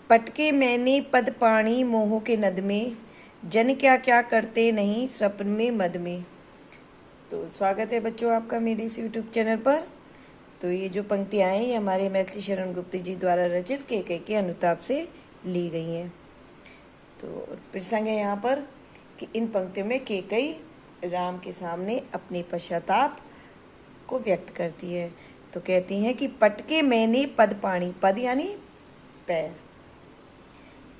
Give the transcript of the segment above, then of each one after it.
पटके मैंने पद पाणी मोह के नद में, जन क्या क्या करते नहीं स्वप्न में मद में। तो स्वागत है बच्चों आपका मेरे इस यूट्यूब चैनल पर। तो ये जो पंक्तियाँ हैं ये हमारे मैथिली शरण गुप्त जी द्वारा रचित केकई के अनुताप से ली गई हैं। तो प्रसंग है यहाँ पर कि इन पंक्तियों में केकई राम के सामने अपने पश्चाताप को व्यक्त करती है। तो कहती हैं कि पटके मैंने पद पाणी, पद यानी पैर,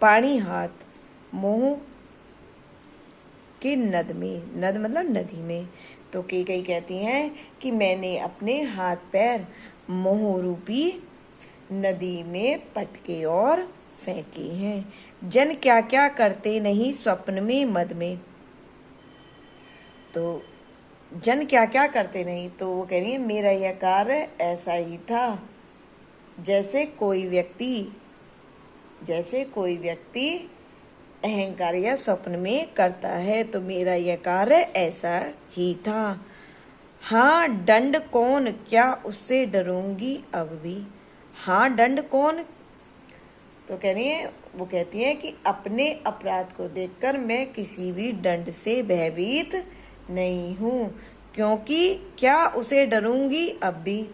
पाणी हाथ, मोह के नद में, नद मतलब नदी में। तो केकई कहती हैं कि मैंने अपने हाथ पैर मोह रूपी नदी में पटके और फेंके हैं। जन क्या क्या करते नहीं स्वप्न में मद में। तो जन क्या क्या करते नहीं, तो वो कह रही है मेरा यह कार्य ऐसा ही था जैसे कोई व्यक्ति अहंकार या स्वप्न में करता है। तो मेरा यह कार्य ऐसा ही था। हाँ दंड कौन, क्या उससे डरूंगी अब भी। हाँ दंड कौन, तो कह रही है, वो कहती है कि अपने अपराध को देखकर मैं किसी भी दंड से भयभीत नहीं हूँ, क्योंकि क्या उसे डरूंगी अब भी।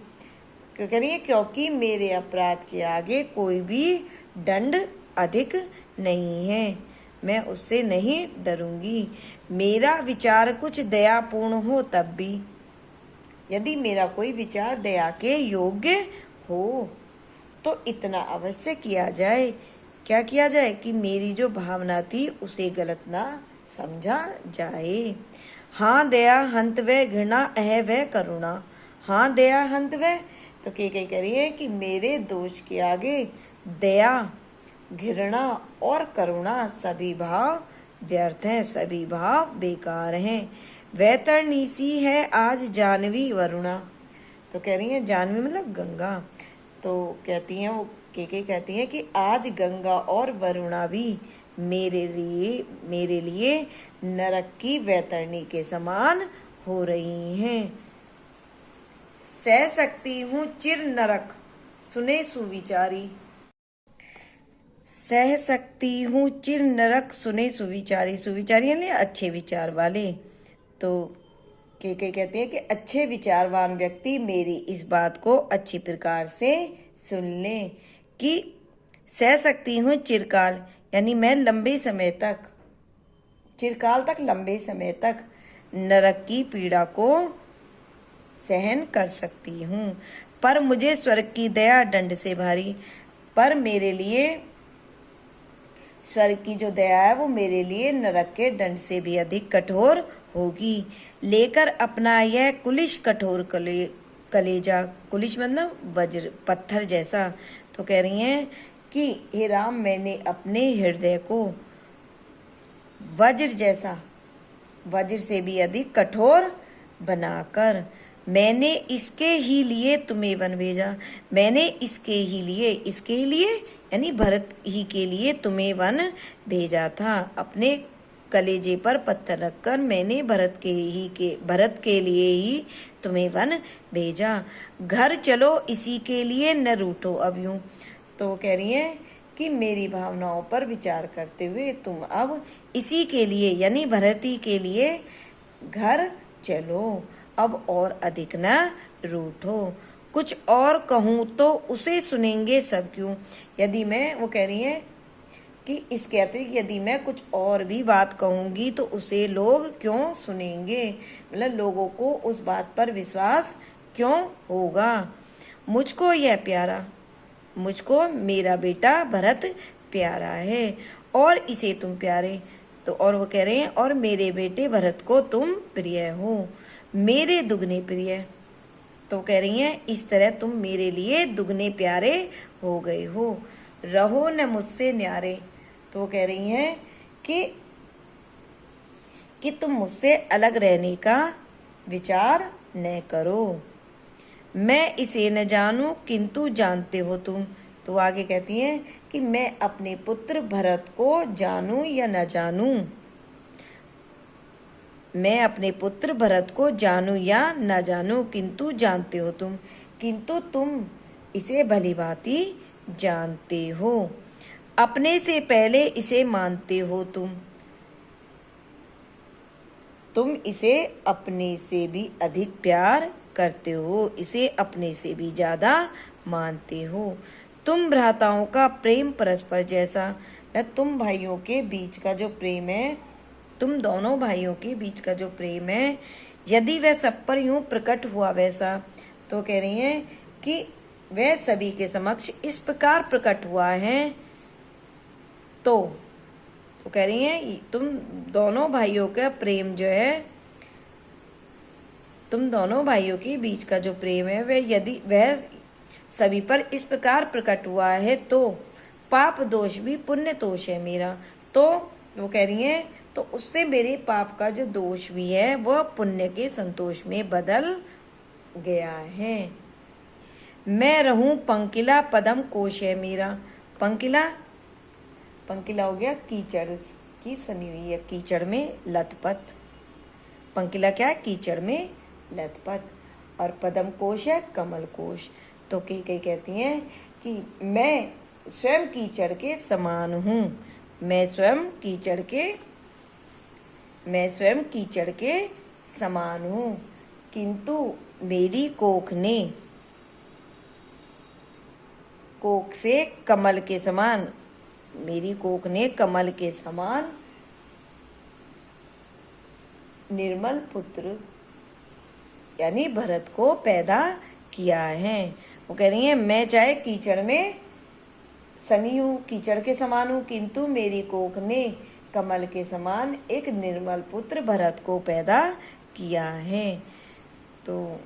क्यों कह रही है, क्योंकि मेरे अपराध के आगे कोई भी दंड अधिक नहीं है, मैं उससे नहीं डरूंगी। मेरा विचार कुछ दयापूर्ण हो तब भी, यदि मेरा कोई विचार दया के योग्य हो तो इतना अवश्य किया जाए। क्या किया जाए कि मेरी जो भावना थी उसे गलत ना समझा जाए। हाँ दया हंत व घृणा अह व करुणा। हाँ दया हंत व, तो केकई कह रही है कि मेरे दोष के आगे दया, घृणा और करुणा सभी भाव व्यर्थ हैं, सभी भाव बेकार हैं। वैतरणी सी है आज जानवी वरुणा। तो कह रही है जानवी मतलब गंगा। तो कहती हैं वो केकई कहती हैं कि आज गंगा और वरुणा भी मेरे लिए नरक की वैतरणी के समान हो रही हैं। सह सकती हूँ चिर नरक सुने सुविचारी। सह सकती हूँ चिर नरक सुने सुविचारी, सुविचारी यानी अच्छे विचार वाले। तो केकई कहते हैं कि अच्छे विचारवान व्यक्ति मेरी इस बात को अच्छी प्रकार से सुन ले कि सह सकती हूँ चिरकाल यानी मैं लंबे समय तक, चिरकाल तक लंबे समय तक नरक की पीड़ा को सहन कर सकती हूँ, पर मुझे स्वर्ग की दया दंड से भारी। पर मेरे लिए स्वर्ग की जो दया है वो मेरे लिए नरक के दंड से भी अधिक कठोर होगी। लेकर अपना यह कुलिश कठोर कलेजा, कुलिश मतलब वज्र पत्थर जैसा। तो कह रही हैं कि हे राम मैंने अपने हृदय को वज्र जैसा, वज्र से भी अधिक कठोर बनाकर मैंने इसके ही लिए तुम्हें वन भेजा। मैंने इसके ही लिए यानी भरत ही के लिए तुम्हें वन भेजा था। अपने कलेजे पर पत्थर रखकर मैंने भरत के लिए ही तुम्हें वन भेजा। घर चलो इसी के लिए न रूठो अब यूं। तो वो कह रही हैं कि मेरी भावनाओं पर विचार करते हुए तुम अब इसी के लिए यानी भरत ही के लिए घर चलो, अब और अधिक न रूठो। कुछ और कहूँ तो उसे सुनेंगे सब क्यों। यदि मैं, वो कह रही हैं कि इसके अतिरिक्त यदि मैं कुछ और भी बात कहूँगी तो उसे लोग क्यों सुनेंगे, मतलब लोगों को उस बात पर विश्वास क्यों होगा। मुझको यह प्यारा, मुझको मेरा बेटा भरत प्यारा है और इसे तुम प्यारे। तो और वो कह रहे हैं और मेरे बेटे भरत को तुम प्रिय हो, मेरे दुगने प्रिय। तो कह रही हैं इस तरह तुम मेरे लिए दुगने प्यारे हो गए हो, रहो न मुझसे न्यारे। तो कह रही हैं कि तुम मुझसे अलग रहने का विचार न करो। मैं इसे न जानूं किंतु जानते हो तुम। तो आगे कहती हैं कि मैं अपने पुत्र भरत को जानूं या न जानूं, मैं अपने पुत्र भरत को जानूं या न जानूं किंतु जानते हो तुम, किंतु तुम इसे भली भांति जानते हो। अपने से पहले इसे मानते हो तुम इसे अपने से भी अधिक प्यार करते हो, इसे अपने से भी ज्यादा मानते हो। तुम भ्राताओं का प्रेम परस्पर जैसा, न तुम भाइयों के बीच का जो प्रेम है, तुम दोनों भाइयों के बीच का जो प्रेम है, यदि वह सब पर यूं प्रकट हुआ वैसा, तो कह रही हैं कि वह सभी के समक्ष इस प्रकार प्रकट हुआ है, तो कह रही हैं तुम दोनों भाइयों का प्रेम जो है, तुम दोनों भाइयों के बीच का जो प्रेम है वह यदि वह सभी पर इस प्रकार प्रकट हुआ है, तो पाप दोष भी पुण्य दोष है मेरा। तो वो कह रही हैं तो उससे मेरे पाप का जो दोष भी है वह पुण्य के संतोष में बदल गया है। मैं रहूं पंकिला पदम कोश है मेरा। पंकिला हो गया कीचड़ की सनी हुई है, कीचड़ में लथपथ। पंकिला क्या है? कीचड़ में लथपथ। और पदम कोश है कमल कोश। तो कई कहती हैं कि मैं स्वयं कीचड़ के समान हूँ, मैं स्वयं कीचड़ के समान हूँ, किंतु मेरी कोख से कमल के समान, मेरी कोख ने कमल के समान निर्मल पुत्र यानी भरत को पैदा किया है। वो कह रही है मैं चाहे कीचड़ में सनी हूँ, कीचड़ के समान हूँ, किंतु मेरी कोख ने कमल के समान एक निर्मल पुत्र भरत को पैदा किया है। तो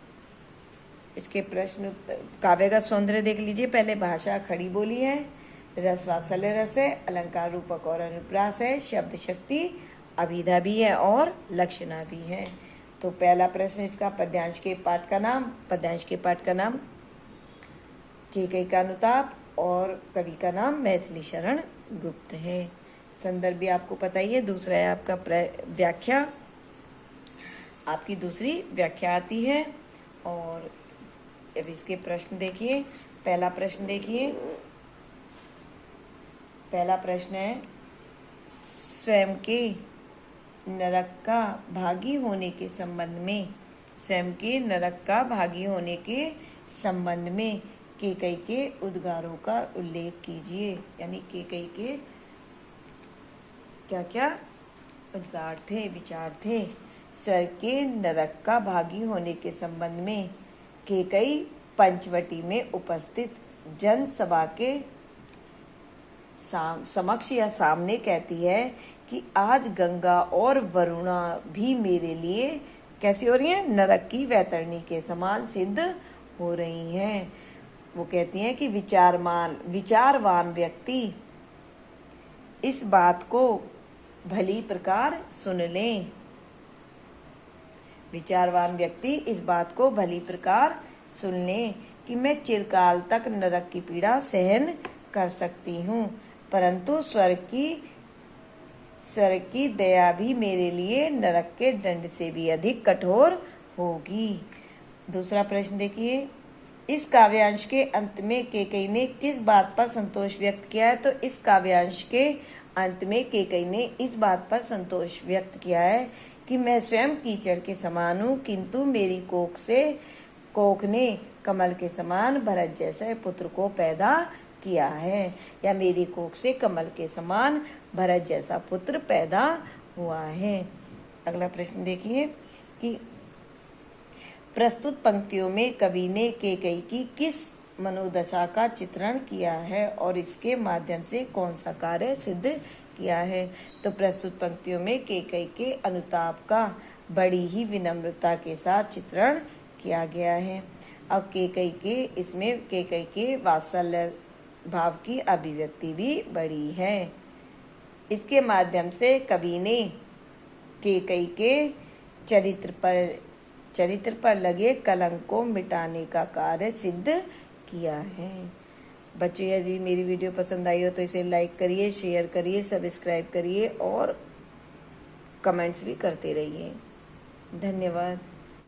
इसके प्रश्न काव्य का सौंदर्य देख लीजिए। पहले भाषा खड़ी बोली है, रस वात्सल्य रस है, अलंकार रूपक और अनुप्रास है, शब्द शक्ति अभिधा भी है और लक्षणा भी है। तो पहला प्रश्न इसका पद्यांश के पाठ का नाम केकई का अनुताप और कवि का नाम मैथिली शरण गुप्त है। संदर्भ भी आपको पता ही है। दूसरा है आपका व्याख्या, आपकी दूसरी व्याख्या आती है। और अब इसके प्रश्न देखिए। पहला प्रश्न है स्वयं के नरक का भागी होने के संबंध में केकई के उद्गारों का उल्लेख कीजिए। यानी केकई के क्या क्या उद्गार थे, विचार थे। स्वर्ग के नरक का भागी होने के संबंध में केकई पंचवटी में उपस्थित जनसभा के समक्ष या सामने कहती है कि आज गंगा और वरुणा भी मेरे लिए कैसी हो रही हैं? नरक की वैतरणी के समान सिद्ध हो रही हैं। वो कहती हैं कि विचारवान व्यक्ति इस बात को भली प्रकार सुन लें। विचारवान व्यक्ति इस बात को भली प्रकार सुन लें कि मैं चिरकाल तक नरक की पीड़ा सहन कर सकती हूँ, परंतु स्वर्ग की दया भी मेरे लिए नरक के दंड से भी अधिक कठोर होगी। दूसरा प्रश्न देखिए। इस काव्यांश के अंत में केकई ने किस बात पर संतोष व्यक्त किया है? तो इस काव्यांश के अंत में केकई ने इस बात पर संतोष व्यक्त किया है कि मैं स्वयं कीचड़ के समान हूँ, किंतु मेरी कोख ने कमल के समान भरत जैसे पुत्र को पैदा किया है, या मेरी कोख से कमल के समान भरत जैसा पुत्र पैदा हुआ है। अगला प्रश्न देखिए कि प्रस्तुत पंक्तियों में कवि ने केकई की किस मनोदशा का चित्रण किया है और इसके माध्यम से कौन सा कार्य सिद्ध किया है? तो प्रस्तुत पंक्तियों में केकई के अनुताप का बड़ी ही विनम्रता के साथ चित्रण किया गया है। अब केकई के वात्सल्य भाव की अभिव्यक्ति भी बड़ी है। इसके माध्यम से कवि ने केकई के चरित्र पर लगे कलंक को मिटाने का कार्य सिद्ध किया है। बच्चों, यदि मेरी वीडियो पसंद आई हो तो इसे लाइक करिए, शेयर करिए, सब्सक्राइब करिए और कमेंट्स भी करते रहिए। धन्यवाद।